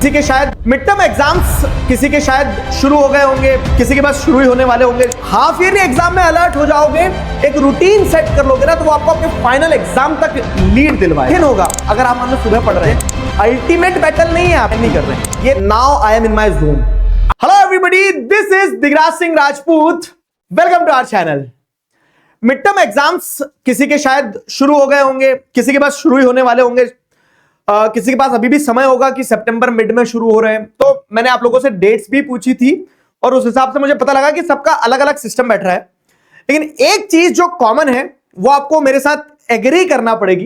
किसी के शायद मिड टर्म एग्जाम्स किसी के शायद शुरू हो गए होंगे, किसी के पास शुरू ही होने वाले होंगे। हाफ ईयरली एग्जाम में अलर्ट हो जाओगे, एक रूटीन सेट कर लोगे ना, तो वो आपको अपने फाइनल एग्जाम तक लीड दिलवाएगा। फिर होगा अगर आप मान लो सुबह पढ़ रहे हैं, अल्टीमेट बैटल नहीं है, आप नहीं कर रहे हैं ये। Now I am in my zone. Hello everybody, this is Digraj Singh Rajput, welcome to our channel. Mid term exams किसी के शायद शुरू हो गए होंगे, किसी के पास शुरू ही होने वाले होंगे, किसी के पास अभी भी समय होगा कि सितंबर मिड में शुरू हो रहे हैं। तो मैंने आप लोगों से डेट्स भी पूछी थी और उस हिसाब से मुझे पता लगा कि सबका अलग अलग सिस्टम बैठ रहा है। लेकिन एक चीज जो कॉमन है वो आपको मेरे साथ एग्री करना पड़ेगी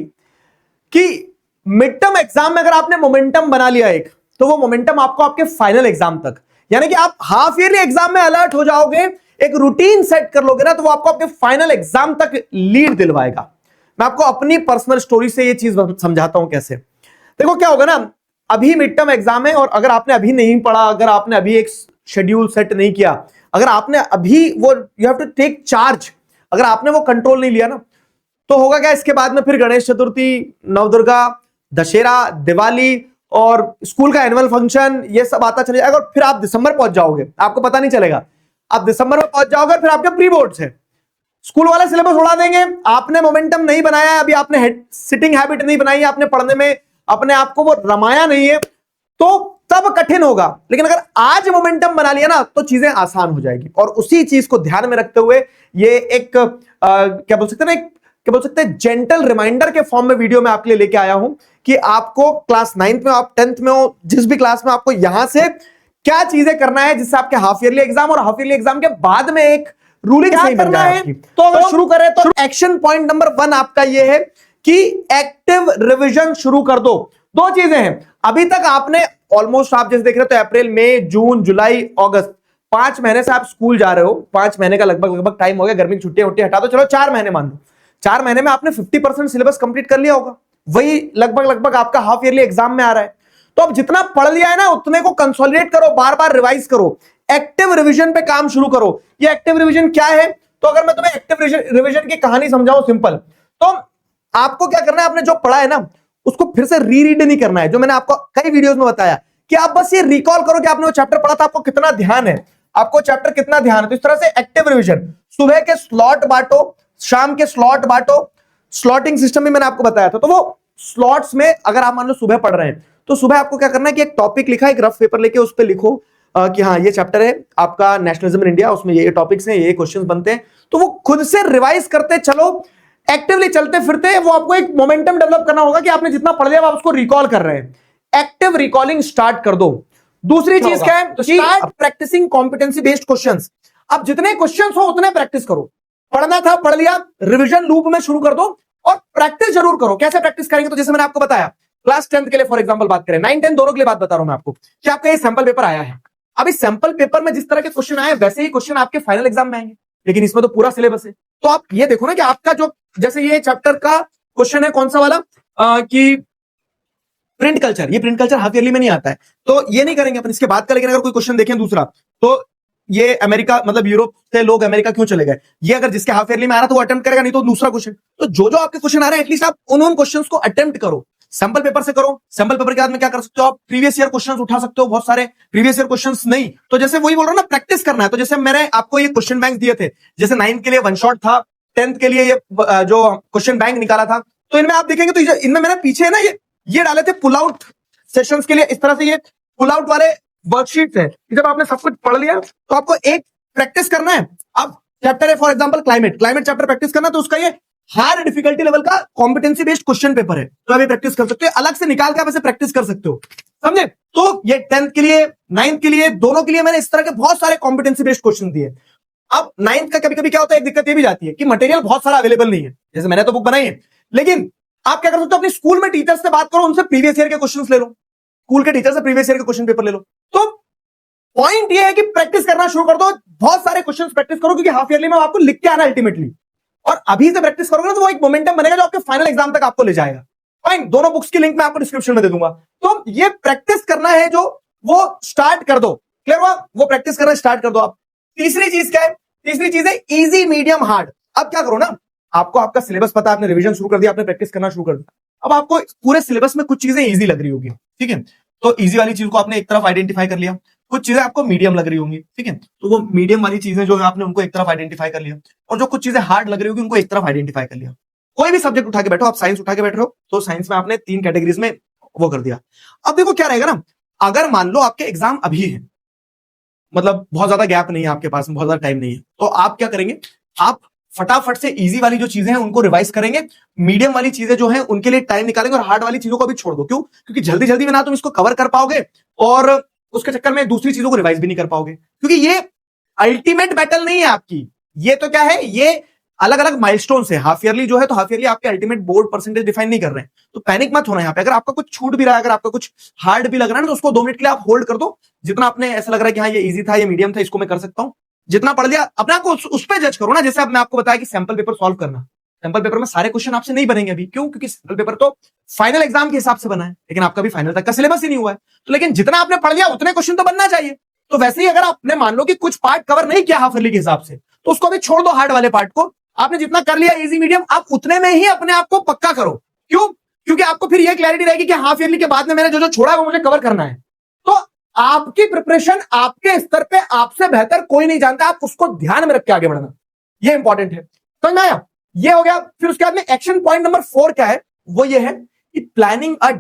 कि मिड टर्म एग्जाम में अगर आपने मोमेंटम बना लिया एक, तो वो मोमेंटम आपको आपके फाइनल एग्जाम तक, यानी कि आप हाफ ईयरली एग्जाम में अलर्ट हो जाओगे, एक रूटीन सेट कर लोगे ना, तो वो आपको आपके फाइनल एग्जाम तक लीड दिलवाएगा। मैं आपको अपनी पर्सनल स्टोरी से ये चीज समझाता हूं कैसे। देखो क्या होगा ना, अभी मिड टर्म एग्जाम है और अगर आपने अभी नहीं पढ़ा, अगर आपने अभी एक शेड्यूल सेट नहीं किया, अगर आपने अभी वो you have to take charge, अगर आपने वो कंट्रोल नहीं लिया ना, तो होगा क्या, इसके बाद में फिर गणेश चतुर्थी, नवदुर्गा, दशहरा, दिवाली और स्कूल का एनुअल फंक्शन, ये सब आता चले जाएगा और फिर आप दिसंबर पहुंच जाओगे, आपको पता नहीं चलेगा। आप दिसंबर में पहुंच जाओगे, फिर आपके प्री बोर्ड्स है, स्कूल वाले सिलेबस उड़ा देंगे, आपने मोमेंटम नहीं बनाया है, अभी आपने सिटिंग हैबिट नहीं बनाई है, आपने पढ़ने में अपने आप को वो रमाया नहीं है, तो तब कठिन होगा। लेकिन अगर आज मोमेंटम बना लिया ना, तो चीजें आसान हो जाएगी। और उसी चीज को ध्यान में रखते हुए ये एक क्या बोल सकते हैं ना, क्या बोल सकते हैं, जेंटल रिमाइंडर के फॉर्म में वीडियो में आपके लिए लेके आया हूं कि आपको क्लास 9th में, आप 10th में हो, जिस भी क्लास में, आपको यहां से क्या चीजें करना है जिससे आपके हाफ ईयरली एग्जाम और हाफ ईयरली एग्जाम के बाद में एक रूलिंग सही बन जाए। तो अगर शुरू करें तो एक्शन पॉइंट नंबर 1 आपका ये है कि एक्टिव रिवीजन शुरू कर दो। दो चीजें हैं, अभी तक आपने ऑलमोस्ट, आप जैसे देख रहे हो, तो अप्रैल, मई, जून, जुलाई, अगस्त, 5 महीने से आप स्कूल जा रहे हो। 5 महीने का लगभग टाइम हो गया, गर्मी की छुट्टियां हटा दो, चलो 4 महीने मान लो। 4 महीने में आपने 50% सिलेबस कंप्लीट कर लिया होगा, वही लगभग आपका हाफ ईयरली एग्जाम में आ रहा है। तो अब जितना पढ़ लिया है ना, उतने को कंसोलिडेट करो, बार बार रिवाइज करो, एक्टिव रिवीजन पे काम शुरू करो। ये एक्टिव रिवीजन क्या है, तो अगर मैं तुम्हें एक्टिव रिवीजन की कहानी समझाऊं सिंपल, तो आपको क्या करना है, आपने जो पढ़ा है ना उसको फिर से रीरीड नहीं करना है। जो मैंने आपको कई वीडियोस में बताया कि आप बस ये रिकॉल करो कि आपने वो चैप्टर पढ़ा था, आपको कितना ध्यान है, आपको चैप्टर कितना ध्यान है। तो इस तरह से एक्टिव रिवीजन, सुबह के स्लॉट बांटो, शाम के स्लॉट बांटो, स्लॉटिंग सिस्टम भी मैंने आपको बताया था। तो वो स्लॉट्स में अगर आप मान लो सुबह पढ़ रहे हैं, तो सुबह आपको क्या करना है कि एक टॉपिक लिखा, एक रफ पेपर लेके उस पर लिखो कि हाँ ये चैप्टर है आपका नेशनलिज्म इन इंडिया, उसमें ये टॉपिक्स हैं, ये क्वेश्चंस बनते हैं। तो वो खुद से रिवाइज करते चलो, एक्टिवली चलते फिरते वो आपको एक मोमेंटम डेवलप करना होगा कि आपने जितना पढ़ लिया आप उसको रिकॉल कर रहे हैं। एक्टिव रिकॉलिंग स्टार्ट कर दो। दूसरी चीज क्या है, तो start practising competency based questions. अब जितने क्वेश्चंस हो उतने प्रैक्टिस करो, पढ़ना था पढ़ लिया, रिवीजन लूप में शुरू कर दो और प्रैक्टिस जरूर करो। कैसे प्रैक्टिस करेंगे, तो जैसे मैंने आपको बताया, क्लास 10th के लिए फॉर एग्जांपल बात करें, 9, 10 दोनों के लिए बात बता रहा हूं मैं आपको कि आपका ये सैंपल पेपर आया है। अब इस सैंपल पेपर में जिस तरह के क्वेश्चन आए वैसे ही क्वेश्चन आपके फाइनल एग्जाम में आएंगे, लेकिन इसमें तो पूरा सिलेबस है। तो आप ये देखो ना कि आपका जो, जैसे ये चैप्टर का क्वेश्चन है कौन सा वाला, कि प्रिंट कल्चर, ये प्रिंट कल्चर हाफ ईयरली में नहीं आता है, तो ये नहीं करेंगे अपन इसके बाद का। लेकिन अगर कोई क्वेश्चन देखें दूसरा, तो ये अमेरिका, मतलब यूरोप से लोग अमेरिका क्यों चले गए, ये अगर जिसके हाफ ईयरली में आ रहा तो वो अटेम्प्ट करेगा, नहीं तो दूसरा क्वेश्चन। तो जो आपके क्वेश्चन आ रहे हैं एटलीस्ट आप उन क्वेश्चंस को अटेम्प्ट करो, सैंपल पेपर से करो। सैंपल पेपर के बाद में क्या कर सकते हो, आप प्रीवियस ईयर क्वेश्चंस उठा सकते हो, बहुत सारे प्रीवियस ईयर क्वेश्चंस नहीं, तो जैसे वही बोल रहा हूं ना, प्रैक्टिस करना है। तो जैसे मैंने आपको ये क्वेश्चन बैंक दिए थे, जैसे 9th के लिए वन शॉट था, 10th के लिए ये जो क्वेश्चन बैंक निकाला था, तो इनमें आप देखेंगे तो इनमें मैंने पीछे ना ये डाले थे पुल आउट सेशंस के लिए। इस तरह से ये पुल आउट वाले वर्कशीट्स है। जब आपने सब कुछ पढ़ लिया तो आपको एक प्रैक्टिस करना है। अब चैप्टर है for example climate chapter practice करना, तो उसका ये हार्ड डिफिकल्टी लेवल का कॉम्पिटेंसी बेस्ड क्वेश्चन पेपर है, तो आप ये प्रैक्टिस कर सकते हो, अलग से निकाल के आप ऐसे प्रैक्टिस कर सकते हो, समझे। तो ये 10th के लिए, 9th के लिए, दोनों के लिए मैंने इस तरह के बहुत सारे कॉम्पिटेंसी बेस्ड क्वेश्चन दिए। अब 9th का कभी कभी क्या होता है, एक दिक्कत ये भी जाती है कि मटेरियल बहुत सारा अवेलेबल नहीं है। जैसे मैंने तो बुक बनाई है, लेकिन आप क्या कर सकते हो, अपने स्कूल में टीचर्स से बात करो, उनसे प्रीवियस ईयर के क्वेश्चन ले लो, स्कूल के टीचर से प्रीवियस ईयर के क्वेश्चन पेपर ले लो। तो पॉइंट ये है कि प्रैक्टिस करना शुरू कर दो, बहुत सारे क्वेश्चंस प्रैक्टिस करो, क्योंकि हाफ ईयरली में आपको लिख के आना अल्टीमेटली, और अभी से प्रैक्टिस करोगे ना तो वो एक मोमेंटम बनेगा जो आपके फाइनल एग्जाम तक आपको ले जाएगा। फाइन, दोनों बुक्स की लिंक मैं आपको डिस्क्रिप्शन में दे दूंगा। तो ये प्रैक्टिस करना है जो, वो स्टार्ट कर दो, क्लियर हुआ, वो प्रैक्टिस करना स्टार्ट कर दो आप। तीसरी चीज क्या है, तीसरी चीज है इजी मीडियम हार्ड। अब क्या करो ना, आपको आपका सिलेबस पता है, आपने रिवीजन शुरू कर दिया, आपने प्रैक्टिस करना शुरू कर दिया, अब आपको पूरे सिलेबस में कुछ चीजें इजी लग रही होगी, ठीक है, तो इजी वाली चीज को आपने एक तरफ आइडेंटिफाई कर लिया, कुछ चीजें आपको मीडियम लग रही होंगी, ठीक है, तो वो मीडियम वाली चीजें जो है आपने उनको एक तरफ आइडेंटिफाई कर लिया, और जो कुछ चीजें हार्ड लग रही होगी उनको एक तरफ आइडेंटिफाई कर लिया। कोई भी सब्जेक्ट उठा के बैठो, आप साइंस उठा के बैठ रहे हो तो साइंस में आपने 3 कैटेगरीज में वो कर दिया। अब देखो क्या रहेगा ना, अगर मान लो आपके एग्जाम अभी है, मतलब बहुत ज्यादा गैप नहीं है आपके पास, बहुत ज्यादा टाइम नहीं है, तो आप क्या करेंगे, आप फटाफट से इजी वाली जो चीजें हैं उनको रिवाइज करेंगे, मीडियम वाली चीजें जो हैं उनके लिए टाइम निकालेंगे, और हार्ड वाली चीजों को भी छोड़ दो। क्यों? क्योंकि जल्दी जल्दी में ना तुम इसको कवर कर पाओगे और उसके चक्कर में दूसरी चीजों को रिवाइज भी नहीं कर पाओगे, क्योंकि ये अल्टीमेट बैटल नहीं है आपकी, ये तो क्या है, ये अलग अलग माइलस्टोन है। हाफ ईयरली जो है तो हाफ ईयरली आपके अल्टीमेट बोर्ड परसेंटेज डिफाइन नहीं कर रहे हैं, तो पैनिक मत होना यहाँ पे। अगर आपका कुछ छूट भी रहा है, अगर आपका कुछ हार्ड भी लग रहा है ना, तो उसको 2 मिनट के लिए आप होल्ड कर दो। जितना आपने ऐसा लग रहा है कि हाँ ये इजी था, ये मीडियम था, इसको मैं कर सकता हूँ, जितना पढ़ लिया अपने आपको उस पर जज करो ना। जैसे अब मैं आपको बताया कि सैंपल पेपर सॉल्व करना, सैंपल पेपर में सारे क्वेश्चन आपसे नहीं बनेंगे अभी, क्यों? क्योंकि सैंपल पेपर तो फाइनल एग्जाम के हिसाब से बना है, लेकिन आपका भी फाइनल तक का सिलेबस ही नहीं हुआ है, तो लेकिन जितना आपने पढ़ लिया उतने क्वेश्चन तो बनना चाहिए। तो वैसे ही अगर आपने मान लो कि कुछ पार्ट कवर नहीं किया हाफ ईयरली के हिसाब से, तो उसको भी छोड़ दो, हार्ड वाले पार्ट को। आपने जितना कर लिया इजी मीडियम, आप उतने में ही अपने आप को पक्का करो। क्यों? क्योंकि आपको फिर यह क्लैरिटी रहेगी कि हाफ ईयरली के बाद में मैंने जो जो छोड़ा है वो मुझे कवर करना है। तो आपकी प्रिपरेशन आपके स्तर पे आपसे बेहतर कोई नहीं जानता, आप उसको ध्यान में रख के आगे बढ़ना, ये इंपॉर्टेंट है। समझ में आया? ये हो गया। फिर उसके बाद में एक्शन पॉइंट नंबर 4 क्या है, वो ये है कि planning a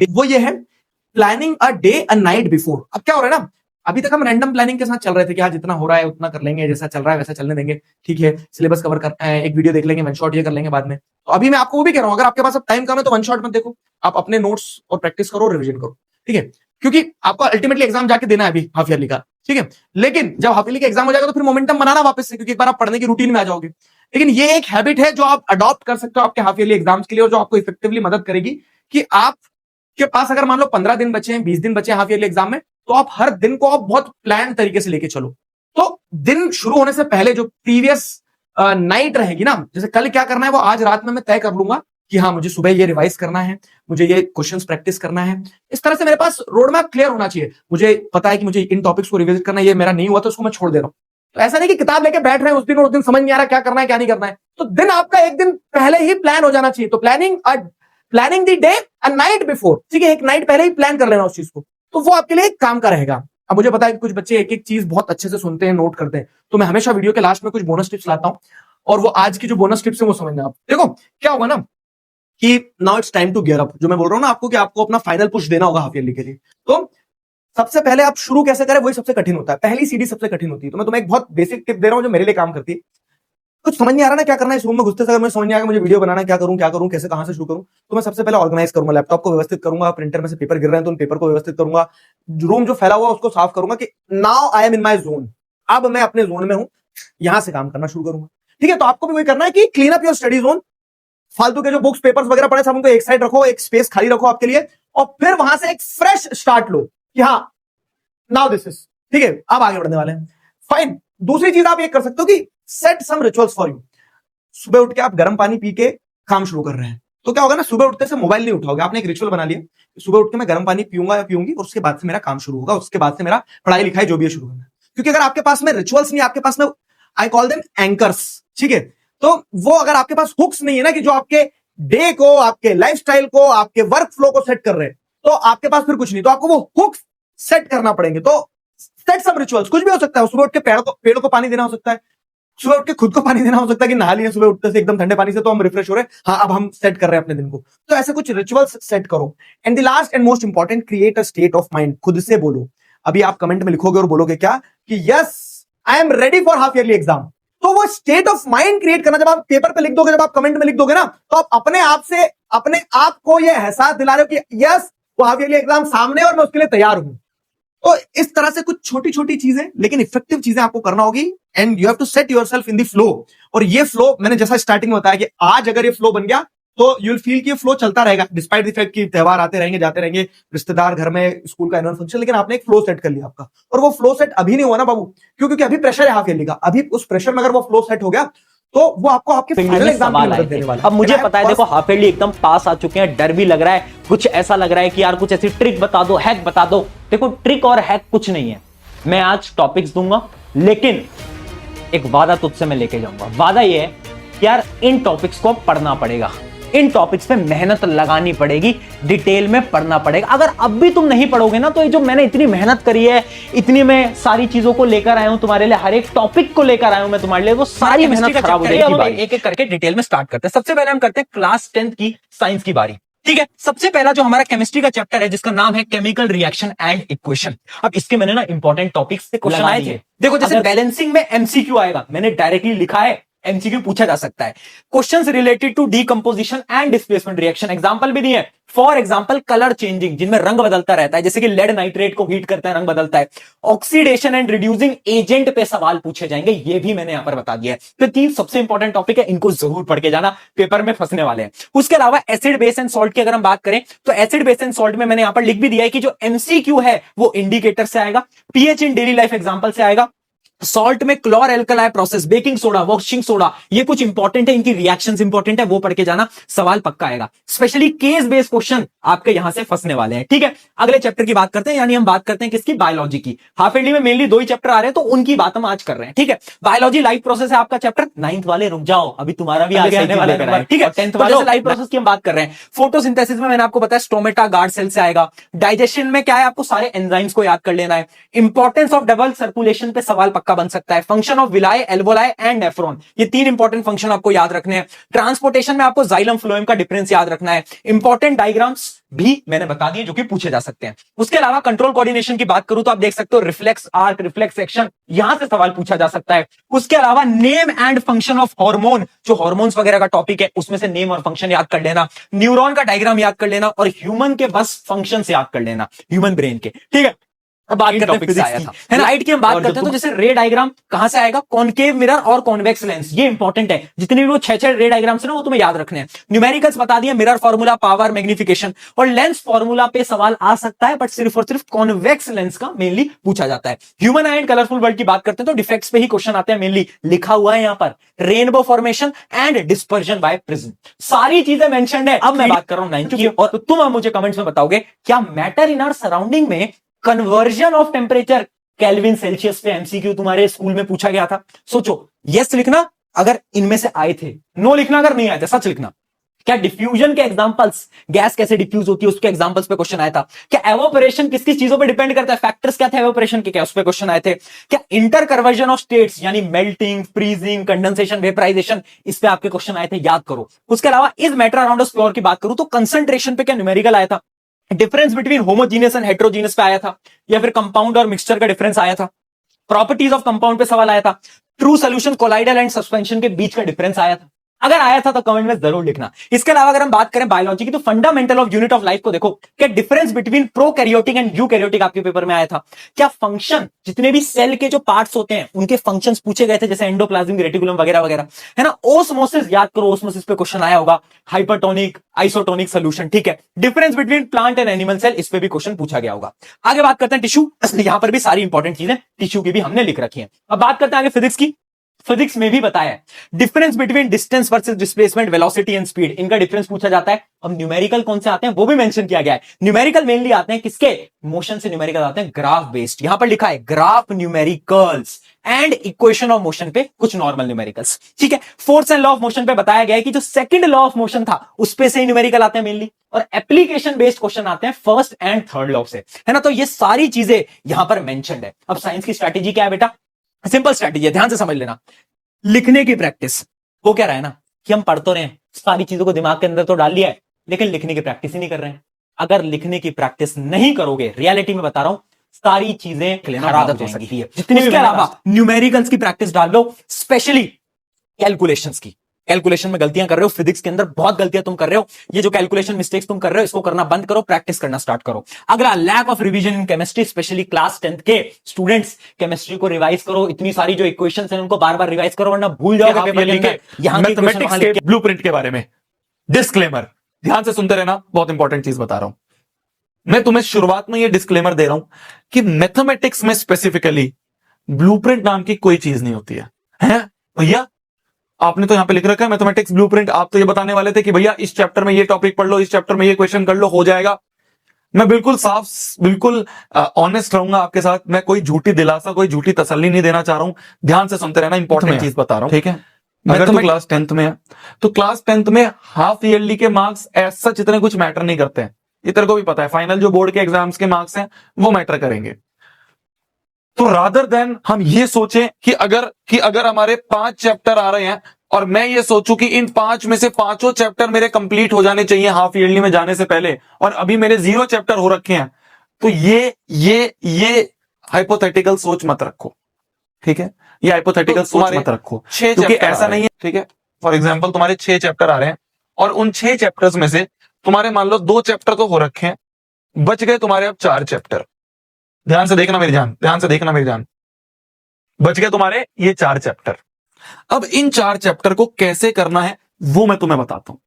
day a night before. अब क्या हो रहा है ना, अभी तक हम रैंडम प्लानिंग के साथ चल रहे थे कि हाँ जितना हो रहा है उतना कर लेंगे, जैसा चल रहा है वैसा चलने देंगे, ठीक है, सिलेबस कवर कर एक वीडियो देख लेंगे, वन शॉट ये कर लेंगे बाद में। तो अभी मैं आपको वो भी कह रहा हूं, अगर आपके पास अब टाइम कम है तो वन शॉट मत देखो, आप अपने नोट्स और प्रैक्टिस करो, रिविजन करो, ठीक है, क्योंकि आपको अल्टीमेटली एग्जाम जाके देना है अभी हाफ ईयरली का, ठीक है। लेकिन जब हाफ ईयरली का एग्जाम हो जाएगा तो फिर मोमेंटम बनाना वापस से, क्योंकि एक बार आप पढ़ने की रूटीन में आ जाओगे। लेकिन ये एक हैबिट है जो आप अडॉप्ट कर सकते हो आपके हाफ ईयरली एग्जाम्स के लिए, और जो आपको इफेक्टिवली मदद करेगी कि आपके पास अगर मान लो 15 दिन बचे हैं, 20 दिन बचे हैं हाफ ईयरली एग्जाम में, तो आप हर दिन को आप बहुत प्लान तरीके से लेके चलो। तो दिन शुरू होने से पहले जो प्रीवियस नाइट रहेगी ना, जैसे कल क्या करना है वो आज रात में मैं तय कर लूंगा कि हाँ मुझे सुबह ये रिवाइज करना है, मुझे ये क्वेश्चंस प्रैक्टिस करना है। इस तरह से मेरे पास रोड मैप क्लियर होना चाहिए, मुझे पता है कि मुझे इन टॉपिक्स को रिविजिट करना है, ये मेरा नहीं हुआ तो उसको मैं छोड़ दे रहा हूं। तो ऐसा नहीं कि किताब लेके बैठ रहे हैं उस दिन और उस दिन समझ नहीं आ रहा क्या करना है क्या नहीं करना है, तो दिन आपका एक दिन पहले ही प्लान हो जाना चाहिए। तो planning the day a night before, ठीक है, एक नाइट पहले ही प्लान कर लेना उस चीज को, तो वो आपके लिए एक काम का रहेगा। अब मुझे पता है कि कुछ बच्चे एक एक चीज बहुत अच्छे से सुनते हैं, नोट करते हैं, तो मैं हमेशा वीडियो के लास्ट में कुछ बोनस टिप्स लाता हूं, और वो आज की जो बोनस टिप्स है वो समझना। आप देखो क्या होगा ना कि now it's time to gear up, जो मैं बोल रहा हूं ना आपको कि आपको अपना फाइनल पुश देना होगा हाफ ईयरली के लिए। तो सबसे पहले आप शुरू कैसे करें वही सबसे कठिन होता है, पहली सीढ़ी सबसे कठिन होती है। तो मैं तुम्हें एक बहुत बेसिक टिप दे रहा हूं जो मेरे लिए काम करती है। कुछ समझ नहीं आ रहा ना क्या करना है इस रूम में घुसते से, अगर मुझे समझ नहीं आएगा मुझे वीडियो बनाना है, क्या करूं कैसे कहां से शुरू करूं, तो मैं सबसे पहले ऑर्गेनाइज करूंगा, लैपटॉप को व्यवस्थित करूंगा, प्रिंटर में से पेपर गिर रहे हैं तो उन पेपर को व्यवस्थित करूंगा, रूम जो फैला हुआ उसको साफ करूंगा कि now I am in my zone, अब मैं अपने जोन में हूं, यहां से काम करना शुरू करूंगा, ठीक है। तो आपको भी वही करना है कि clean up your study zone, फालतू के जो बुक्स पेपर्स वगैरह पड़े सब उनको एक साइड रखो, एक स्पेस खाली रखो आपके लिए, और फिर वहां से एक फ्रेश स्टार्ट लो कि हाँ नाउ दिस इज, ठीक है, अब आगे बढ़ने वाले हैं, फाइन। दूसरी चीज आप ये कर सकते हो कि set some rituals for you. सुबह उठ के आप गर्म पानी पी के काम शुरू कर रहे हैं, तो क्या होगा ना, सुबह उठते से मोबाइल नहीं उठाओगे, आपने एक रिचुअल बना लिया, सुबह उठ के मैं गर्म पानी पीऊंगा या पीऊंगी और उसके बाद से मेरा काम शुरू होगा, उसके बाद से मेरा पढ़ाई लिखाई जो भी है शुरू करना है। क्योंकि अगर आपके पास में रिचुअल्स नहीं, आपके पास में आई कॉल देम एंकर्स, ठीक है, तो वो अगर आपके पास हुक्स नहीं है ना कि जो आपके डे को, आपके लाइफस्टाइल को, आपके वर्क फ्लो को सेट कर रहे हैं, तो आपके पास फिर कुछ नहीं, तो आपको वो हुक्स सेट करना पड़ेंगे। तो सेट सम रिचुअल्स, कुछ भी हो सकता है, सुबह उठ के पेड़ को पानी देना हो सकता है, सुबह उठ के खुद को पानी देना हो सकता है कि नहा लिए सुबह उठते से एकदम ठंडे पानी से तो हम रिफ्रेश हो रहे हैं, हाँ अब हम सेट कर रहे हैं अपने दिन को। तो ऐसे कुछ रिचुअल्स सेट करो। And the last and most important, create a state of mind. खुद से बोलो, अभी आप कमेंट में लिखोगे और बोलोगे क्या कि yes I am ready for half yearly exam. तो वो स्टेट ऑफ माइंड क्रिएट करना, जब आप पेपर पे लिख दोगे, जब आप कमेंट में लिख दोगे ना, तो आप अपने आप से अपने आप को यह एहसास दिला रहे हो कि यस वो हाफ ईयरली एग्जाम सामने और मैं उसके लिए तैयार हूं। तो इस तरह से कुछ छोटी छोटी चीजें लेकिन इफेक्टिव चीजें आपको करना होगी, and you have to set yourself in the flow. और ये फ्लो मैंने जैसा स्टार्टिंग में बताया कि आज अगर ये फ्लो बन गया तो यू विल फील कि ये फ्लो चलता रहेगा, डिस्पाइट द फैक्ट कि त्योहार आते रहेंगे जाते रहेंगे, रिश्तेदार घर में, स्कूल का एनुअल फंक्शन, लेकिन आपने एक फ्लो सेट कर लिया आपका। और वो फ्लो सेट अभी नहीं हुआ ना बाबू, क्योंकि अभी प्रेशर है हाफ ईयरली का, अभी उस प्रेशर में अगर वो फ्लो सेट हो गया तो वो आपको आपके फाइनल एग्जाम में मदद देने वाला है। अब मुझे पता है, देखो हाफ ईयरली एकदम पास आ चुके हैं, डर भी लग रहा है, कुछ ऐसा लग रहा है कि यार कुछ ऐसी ट्रिक बता दो, हैक बता दो। देखो ट्रिक और हैक कुछ नहीं है, मैं आज टॉपिक्स दूंगा, लेकिन एक वादा तुझसे मैं लेके जाऊंगा। वादा ये है कि यार इन टॉपिक्स को पढ़ना पड़ेगा, इन टॉपिक्स पे मेहनत लगानी पड़ेगी, डिटेल में पढ़ना पड़ेगा। अगर अब भी तुम नहीं पढ़ोगे ना, तो ये जो मैंने इतनी मेहनत करी है, इतनी मैं सारी चीजों को लेकर आया हूं तुम्हारे लिए, हर एक टॉपिक को लेकर आया हूं मैं तुम्हारे लिए, वो सारी मेहनत खराब हो जाएगी। एक एक करके डिटेल में स्टार्ट करते हैं। सबसे पहले हम करते हैं क्लास 10th की साइंस की बारी। ठीक है, सबसे पहला जो हमारा केमिस्ट्री का चैप्टर है जिसका नाम है केमिकल रिएक्शन एंड इक्वेशन। अब इसके मैंने ना इंपॉर्टेंट टॉपिक्स से क्वेश्चन आए थे। देखो जैसे बैलेंसिंग में एमसीक्यू आएगा, मैंने डायरेक्टली लिखा है, एमसीक्यू पूछा जा सकता है। Questions related to decomposition and displacement reaction, example भी दिए। फॉर एग्जांपल कलर चेंजिंग, जिनमें रंग बदलता रहता है, जैसे कि लेड नाइट्रेट को हीट करता है, रंग बदलता है। ऑक्सीडेशन एंड रिड्यूसिंग एजेंट पे सवाल पूछे जाएंगे, ये भी मैंने यहां पर बता दिया है। तो 3 सबसे इंपॉर्टेंट टॉपिक है, इनको जरूर पढ़ के जाना, पेपर में फंसने वाले हैं। उसके अलावा एसिड बेस एंड सॉल्ट की अगर हम बात करें, तो एसिड बेस एंड सॉल्ट में मैंने यहां पर लिख भी दिया है कि जो एमसीक्यू है वो इंडिकेटर से आएगा, pH in daily life example से आएगा। सॉल्ट में chlor alkali process, baking soda, washing soda, ये कुछ इंपॉर्टेंट है, इनकी रिएक्शंस इंपॉर्टेंट है, वो पढ़ के जाना, सवाल पक्का आएगा। स्पेशली केस बेस्ड क्वेश्चन आपके यहां से फंसने वाले हैं। ठीक है, अगले चैप्टर की बात करते हैं, यानी हम बात करते हैं किसकी, बायोलॉजी की। हाफ ईयरली में मेनली 2 ही चैप्टर आ रहे हैं, तो उनकी बात हम आज कर रहे हैं। ठीक है, बायोलॉजी लाइफ प्रोसेस है आपका चैप्टर 9th वाले, रुक जाओ, अभी तुम्हारा भी आगे आने वाला है। ठीक है, 10th वाले लाइफ प्रोसेस की हम बात कर रहे हैं। फोटोसिंथेसिस में मैंने आपको बताया स्टोमेटा गार्ड सेल से आएगा। डाइजेशन में क्या है, आपको सारे एंजाइम्स को याद कर लेना है। इंपॉर्टेंस ऑफ डबल सर्कुलेशन पे सवाल पक्का बन सकता है। Function of villi, alveoli and nephron, ये 3 इंपॉर्टेंट फंक्शन आपको याद रखने हैं। ट्रांसपोर्टेशन में आपको जाइलम फ्लोएम का डिफरेंस याद रखना है। इंपॉर्टेंट डायग्राम्स भी मैंने बता दिए जो कि पूछे जा सकते हैं। उसके अलावा कंट्रोल कोऑर्डिनेशन की बात करूं तो आप देख सकते हो रिफ्लेक्स आर्क, रिफ्लेक्स एक्शन, यहां से सवाल पूछा जा सकता है। उसके अलावा name and function of hormone, जो हार्मोन्स वगैरह का टॉपिक है, उसमें से नेम और फंक्शन याद कर लेना, न्यूरॉन का डायग्राम याद कर लेना, और ह्यूमन के बस फंक्शन याद कर लेना, ह्यूमन ब्रेन के। ठीक है, अब बात करते हैं फिजिक्स की, है ना। लाइट की हम बात करते हैं तो जैसे रे डायग्राम कहां से आएगा, कॉनकेव मिरर और कॉन्वेक्स लेंस, ये इंपॉर्टेंट है। जितने भी वो 6 रे डायग्राम्स है ना, वो तुम्हें याद रखने हैं। न्यूमेरिकल्स बता दिए, मिरर फार्मूला, पावर, मैग्निफिकेशन और लेंस फार्मूला पे सवाल आ सकता है, बट सिर्फ और सिर्फ कॉन्वेक्स लेंस का मेनली पूछा जाता है। Human I and colourful world की बात करते हैं तो डिफेक्ट्स पे ही क्वेश्चन आते हैं मेनली, लिखा हुआ है यहां पर rainbow formation and dispersion by prism, सारी चीजें मेंशन्ड है। अब मैं बात कर रहा हूं 9th की, और तुम अब मुझे कमेंट्स में बताओगे क्या मैटर इन आवर सराउंडिंग में conversion of temperature kelvin Celsius पे एमसीक्यू तुम्हारे स्कूल में पूछा गया था? सोचो, यस लिखना अगर इनमें से आए थे, नो लिखना अगर नहीं आए थे, सच लिखना। क्या डिफ्यूजन के एग्जांपल्स, गैस कैसे डिफ्यूज होती है उसके एग्जांपल्स पे क्वेश्चन आया था? क्या एवोपरेशन किस किस चीजों पे डिपेंड करता है, फैक्टर्स क्या थे एवोपरेशन के, क्या उस पे क्वेश्चन आए थे? क्या इंटर कन्वर्जन ऑफ स्टेट्स यानी मेल्टिंग, फ्रीजिंग, कंडेंसेशन, वेपराइजेशन, इस पे आपके क्वेश्चन आए थे, याद करो। उसके अलावा is matter around us pure की बात करूं तो कंसंट्रेशन पे क्या न्यूमेरिकल आया था? Difference between homogeneous and heterogeneous पे आया था, या फिर कंपाउंड और मिक्सचर का डिफरेंस आया था? प्रॉपर्टीज ऑफ कंपाउंड पे सवाल आया था। True solution, colloidal and suspension के बीच का डिफरेंस आया था। अगर आया था तो कमेंट में जरूर लिखना। इसके अलावा अगर हम बात करें बायोलॉजी की तो fundamental of unit of life को देखो, क्या difference between prokaryotic and eukaryotic आपके पेपर में आया था? क्या फंक्शन, जितने भी सेल के जो पार्ट्स होते हैं उनके फंक्शंस पूछे गए थे, जैसे एंडोप्लाज्मिक रेटिकुलम वगैरह वगैरह, है ना। ओस्मोसिस याद करो, ओस्मोसिस पे क्वेश्चन आया होगा। हाइपरटोनिक, आइसोटोनिक सोल्यूशन, ठीक है। Difference between plant and animal cell, इस पे भी क्वेश्चन पूछा गया होगा। आगे बात करते हैं टिश्यू, यहां पर भी सारी इंपॉर्टेंट चीजें टिश्यू की भी हमने लिख रखी है। अब बात करते हैं आगे फिजिक्स की। फिजिक्स में भी बताया है difference between distance versus displacement, velocity and speed, इनका डिफरेंस पूछा जाता है। अब न्यूमेरिकल कौन से आते हैं वो भी मेंशन किया गया है। न्यूमेरिकल मेनली आते हैं किसके, मोशन से न्यूमेरिकल आते हैं ग्राफ बेस्ड। यहां पर लिखा है graph numericals and equation of motion पे कुछ नॉर्मल न्यूमेरिकल्स, ठीक है। Force and law of motion पे बताया गया है कि जो सेकंड लॉ ऑफ मोशन था उस पे से न्यूमेरिकल आते हैं मेनली, और एप्लीकेशन बेस्ड क्वेश्चन आते हैं फर्स्ट एंड थर्ड लॉ से, है ना। तो ये सारी चीजें यहां पर मेंशन्ड है। अब साइंस की स्ट्रैटेजी क्या है बेटा, सिंपल स्ट्रैटेजी है, ध्यान से समझ लेना। लिखने की प्रैक्टिस, वो क्या रहा है ना कि हम पढ़ तो रहे हैं, सारी चीजों को दिमाग के अंदर तो डाल लिया है, लेकिन लिखने की प्रैक्टिस ही नहीं कर रहे हैं। अगर लिखने की प्रैक्टिस नहीं करोगे, रियलिटी में बता रहा हूं, सारी चीजें खराब हो सकती है। जितनी भी, इसके अलावा न्यूमेरिकल्स की प्रैक्टिस डाल लो, स्पेशली कैलकुलेशंस की। कैलकुलेशन में गलतियां कर रहे हो, फिजिक्स के अंदर बहुत गलतियां तुम कर रहे हो, ये जो कैलकुलेशन मिस्टेक्स तुम कर रहे हो इसको करना बंद करो, प्रैक्टिस करना स्टार्ट करो। अगला, lack of revision in chemistry, specially class 10th के स्टूडेंट्स, केमिस्ट्री को रिवाइज करो। इतनी सारी जो इक्वेशंस हैं उनको बार बार रिवाइज करो, वरना भूल जाओगे पेपर के अंदर। यहां मैथमेटिक्स के ब्लूप्रिंट के बारे में डिस्क्लेमर ध्यान से सुनते रहना, बहुत इंपॉर्टेंट चीज बता रहा हूं मैं तुम्हें। शुरुआत में ये डिस्क्लेमर दे रहा हूं कि मैथमेटिक्स में स्पेसिफिकली ब्लूप्रिंट नाम की कोई चीज नहीं होती है भैया। आपने तो यहां पे लिख रखा है मैथमेटिक्स ब्लूप्रिंट, आप तो ये बताने वाले थे कि भैया इस चैप्टर में ये टॉपिक पढ़ लो, इस चैप्टर में ये क्वेश्चन कर लो, हो जाएगा। मैं बिल्कुल साफ, बिल्कुल ऑनेस्ट रहूंगा आपके साथ। मैं कोई झूठी दिलासा, कोई झूठी तसल्ली नहीं देना चाह रहा हूं। ध्यान से सुनते रहना, इंपॉर्टेंट चीज बता रहा हूं, ठीक है। अगर तू क्लास 10th में है तो क्लास 10th में हाफ ईयरली के मार्क्स ऐसा इतने कुछ मैटर नहीं करते हैं, ये तेरे को भी पता है। फाइनल जो बोर्ड के एग्जाम्स के मार्क्स हैं वो मैटर करेंगे। तो रादर देन हम ये सोचें कि अगर हमारे 5 चैप्टर आ रहे हैं और मैं ये सोचूं कि इन 5 में से 5 चैप्टर मेरे कंप्लीट हो जाने चाहिए हाफ ईयरली में जाने से पहले, और अभी मेरे 0 चैप्टर हो रखे हैं, तो ये हाइपोथेटिकल सोच मत रखो, ठीक है? ये हाइपोथेटिकल सोच मत रखो, क्योंकि ऐसा नहीं है, ठीक है? फॉर एग्जाम्पल तुम्हारे 6 चैप्टर आ रहे हैं और उन 6 चैप्टर्स में से तुम्हारे मान लो 2 चैप्टर तो हो रखे हैं, बच गए तुम्हारे अब 4 चैप्टर। ध्यान से देखना मेरी जान, ध्यान से देखना मेरी जान, बच गए तुम्हारे ये 4 चैप्टर। अब इन 4 चैप्टर को कैसे करना है वो मैं तुम्हें बताता हूं।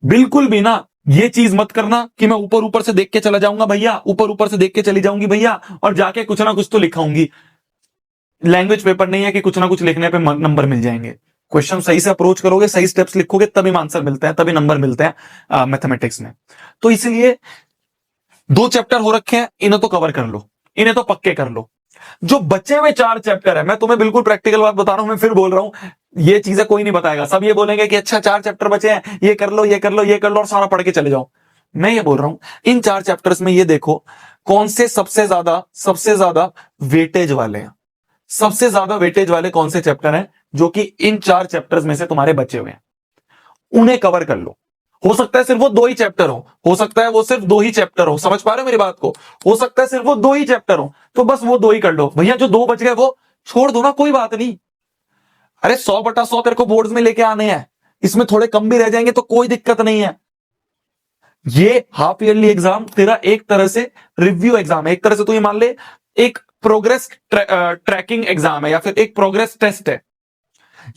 बिल्कुल भी ना ये चीज मत करना कि मैं ऊपर ऊपर से देख के चला जाऊंगा भैया, ऊपर ऊपर से देख के चली जाऊंगी भैया, और जाके कुछ ना कुछ तो लिखाऊंगी। लैंग्वेज पेपर नहीं है कि कुछ ना कुछ लिखने पे नंबर मिल जाएंगे। क्वेश्चन सही से अप्रोच करोगे, सही स्टेप्स लिखोगे, तभी आंसर मिलता है, तभी नंबर मिलते हैं मैथमेटिक्स में। तो इसलिए 2 चैप्टर हो रखे हैं, इन्हें तो कवर कर लो, इन्हें तो पक्के कर लो। जो बचे हुए 4 चैप्टर है, मैं तुम्हें बिल्कुल प्रैक्टिकल बात बता रहा हूं, मैं फिर बोल रहा हूं, ये चीजें कोई नहीं बताएगा। सब ये बोलेंगे कि अच्छा 4 चैप्टर बचे हैं, ये कर लो, ये कर लो, ये कर लो, और सारा पढ़ के चले जाओ। मैं ये बोल रहा हूं इन 4 चैप्टर्स में ये देखो कौन से सबसे ज्यादा वेटेज वाले हैं, सबसे ज्यादा वेटेज वाले कौन से चैप्टर हैं जो कि इन 4 चैप्टर्स में से तुम्हारे बचे हुए हैं, उन्हें कवर कर लो। हो सकता है सिर्फ वो 2 ही चैप्टर हो सकता है वो सिर्फ 2 ही चैप्टर हो, समझ पा रहे हो मेरी बात को? हो सकता है सिर्फ वो 2 ही चैप्टर हो, तो बस वो 2 ही कर लो भैया। जो 2 बच गए वो छोड़ दो ना, कोई बात नहीं। अरे 100/100 तेरे को बोर्ड्स में लेके आने हैं, इसमें थोड़े कम भी रह जाएंगे तो कोई दिक्कत नहीं है। ये हाफ ईयरली एग्जाम तेरा एक तरह से रिव्यू एग्जाम है, एक तरह से तू ये मान ले एक प्रोग्रेस ट्रैकिंग एग्जाम है या फिर एक प्रोग्रेस टेस्ट है।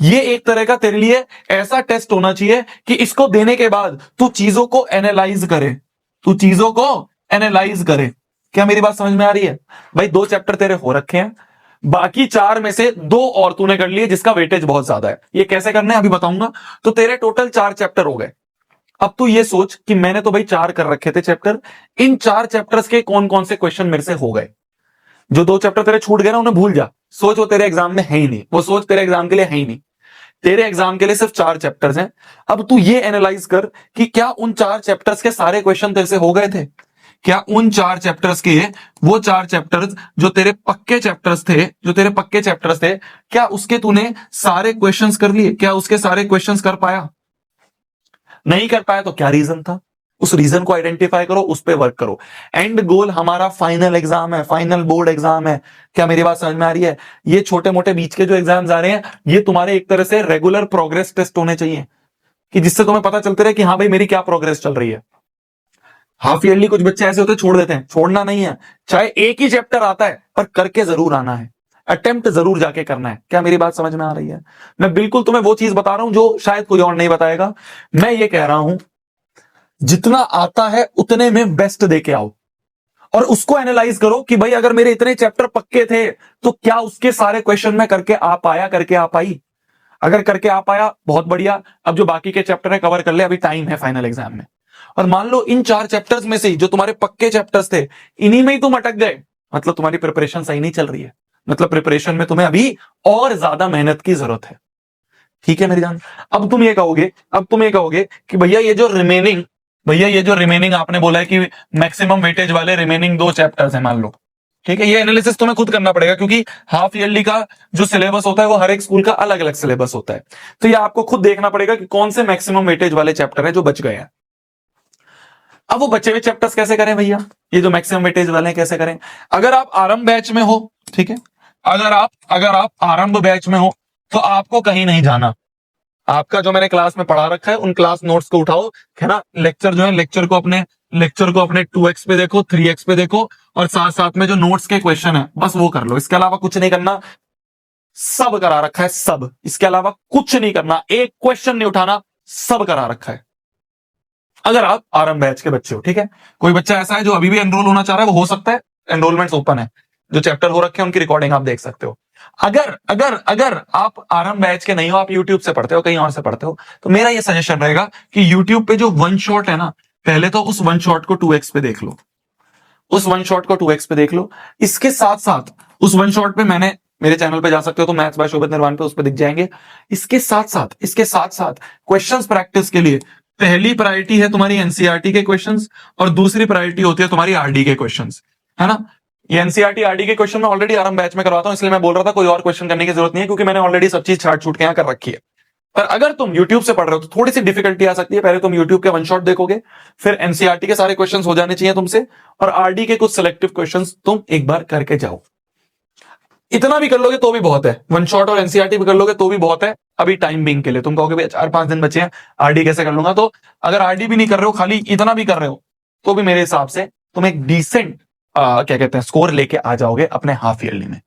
ये एक तरह का तेरे लिए ऐसा टेस्ट होना चाहिए कि इसको देने के बाद तू चीजों को एनालाइज करे, तू चीजों को एनालाइज करे। क्या मेरी बात समझ में आ रही है भाई? 2 चैप्टर तेरे हो रखे हैं, बाकी 4 में से 2 और तूने कर लिए जिसका वेटेज बहुत ज्यादा है। ये कैसे करना है अभी बताऊंगा। तो तेरे टोटल 4 चैप्टर हो गए। अब तू ये सोच कि मैंने तो भाई 4 कर रखे थे चैप्टर, इन 4 चैप्टर्स के कौन कौन से क्वेश्चन मेरे से हो गए। जो 2 चैप्टर तेरे छूट गए ना उन्हें भूल जा, सोच वो तेरे एग्जाम में है ही नहीं, वो सोच तेरे एग्जाम के लिए है ही नहीं। तेरे एग्जाम के लिए सिर्फ 4 चैप्टर्स हैं। अब तू ये एनालाइज कर कि क्या उन 4 चैप्टर्स के सारे क्वेश्चन तेरे से हो गए थे? क्या उन 4 चैप्टर्स के वो 4 चैप्टर्स जो तेरे पक्के चैप्टर्स थे, क्या उसके तूने सारे क्वेश्चंस कर लिए? क्या उसके सारे क्वेश्चंस कर पाया? नहीं कर पाया तो क्या रीजन था? उस रीजन को आइडेंटिफाई करो, उस पर वर्क करो। एंड गोल हमारा फाइनल एग्जाम है, फाइनल बोर्ड एग्जाम है। क्या मेरी बात समझ में आ रही है? ये छोटे मोटे बीच के जो एग्जाम्स आ रहे हैं ये तुम्हारे एक तरह से रेगुलर प्रोग्रेस टेस्ट होने चाहिए, कि जिससे तुम्हें पता चलते रहे कि हाँ भाई मेरी क्या प्रोग्रेस चल रही है। हाफ ईयरली कुछ बच्चे ऐसे होते हैं छोड़ देते हैं, छोड़ना नहीं है। चाहे एक ही चैप्टर आता है पर करके जरूर आना है, अटेम्प्ट जरूर जाके करना है। क्या मेरी बात समझ में आ रही है? मैं बिल्कुल तुम्हें वो चीज बता रहा हूं जो शायद कोई और नहीं बताएगा। मैं ये कह रहा हूं जितना आता है उतने में बेस्ट देके आओ, और उसको एनालाइज करो कि भाई अगर मेरे इतने चैप्टर पक्के थे तो क्या उसके सारे क्वेश्चन में करके आ पाया, करके आ पाई? अगर करके आ पाया बहुत बढ़िया। अब जो बाकी के चैप्टर है कवर कर ले, अभी टाइम है फाइनल एग्जाम में। और मान लो इन 4 चैप्टर्स में से ही जो तुम्हारे पक्के चैप्टर्स थे इन्हीं में ही तुम अटक गए, मतलब तुम्हारी प्रिपरेशन सही नहीं चल रही है, मतलब प्रिपरेशन में तुम्हें अभी और ज्यादा मेहनत की जरूरत है। ठीक है मेरी जान? अब तुम ये कहोगे कि भैया ये जो रिमेनिंग आपने बोला है कि मैक्सिमम वेटेज वाले रिमेनिंग 2 चैप्टर्स हैं मान लो, ठीक है, ये एनालिसिस तुम्हें खुद करना पड़ेगा क्योंकि हाफ ईयरली का जो सिलेबस होता है वो हर एक स्कूल का अलग अलग सिलेबस होता है। तो ये आपको खुद देखना पड़ेगा कि कौन से मैक्सिमम वेटेज वाले चैप्टर है जो बच गए हैं। अब वो बचे हुए चैप्टर्स कैसे करें भैया? ये जो मैक्सिमम वेटेज वाले हैं कैसे करें? अगर आप आरंभ बैच में हो, ठीक है, अगर आप आरंभ बैच में हो तो आपको कहीं नहीं जाना। आपका जो मैंने क्लास में पढ़ा रखा है उन क्लास नोट्स को उठाओ, है ना, लेक्चर जो है लेक्चर को अपने 2x पे देखो, 3x पे देखो, और साथ साथ में जो नोट्स के क्वेश्चन है बस वो कर लो। इसके अलावा कुछ नहीं करना, सब करा रखा है, सब। इसके अलावा कुछ नहीं करना, एक क्वेश्चन नहीं उठाना, सब करा रखा है। अगर आप आरंभ बैच के बच्चे हो, ठीक है। कोई बच्चा ऐसा है जो अभी भी एनरोल होना चाह रहा है, वो हो सकता है, एनरोलमेंट्स ओपन है। जो चैप्टर हो रखे हैं उनकी रिकॉर्डिंग आप देख सकते हो। अगर आप आरंभ बैच के नहीं हो, आप यूट्यूब से पढ़ते हो, कहीं और से पढ़ते हो, तो मेरा ये सजेशन रहेगा कि यूट्यूब पे जो वन शॉट है ना, पहले तो उस वन शॉट को 2x पे देख लो, इसके साथ साथ उस वन शॉट पे मैंने मेरे चैनल पे जा सकते हो, तो मैथ्स बाय शोभित निर्वाण पे उस पे दिख जाएंगे। इसके साथ साथ क्वेश्चंस प्रैक्टिस के लिए पहली प्रायोरिटी है तुम्हारी एनसीईआरटी के क्वेश्चंस और दूसरी प्रायोरिटी होती है तुम्हारी आरडी के क्वेश्चंस, है ना। ये एनसीईआरटी आरडी के क्वेश्चन मैं ऑलरेडी आरंभ बैच में करवाता हूं, इसलिए मैं बोल रहा था कोई और क्वेश्चन करने की जरूरत नहीं है, क्योंकि मैंने ऑलरेडी सब चीज छाट छूट के यहां कर रखी है। पर अगर तुम YouTube से पढ़ रहे हो तो थोड़ी सी डिफिकल्टी आ सकती है। पहले तुम YouTube के वन शॉट देखोगे, फिर एनसीईआरटी के सारे क्वेश्चंस हो जाने चाहिए तुमसे, और आरडी के कुछ सिलेक्टिव क्वेश्चंस तुम एक बार करके जाओ। इतना भी कर लोगे तो भी बहुत है, वन शॉट और एनसीईआरटी भी कर लोगे तो भी बहुत है। अभी टाइम बिंग के लिए तुम कहोगे भाई 4-5 दिन बचे हैं, आरडी कैसे कर लूंगा, तो अगर आरडी भी नहीं कर रहे हो, खाली इतना भी कर रहे हो, तो भी मेरे हिसाब से तुम एक डिसेंट क्या कहते हैं स्कोर लेके आ जाओगे अपने हाफ ईयरली में।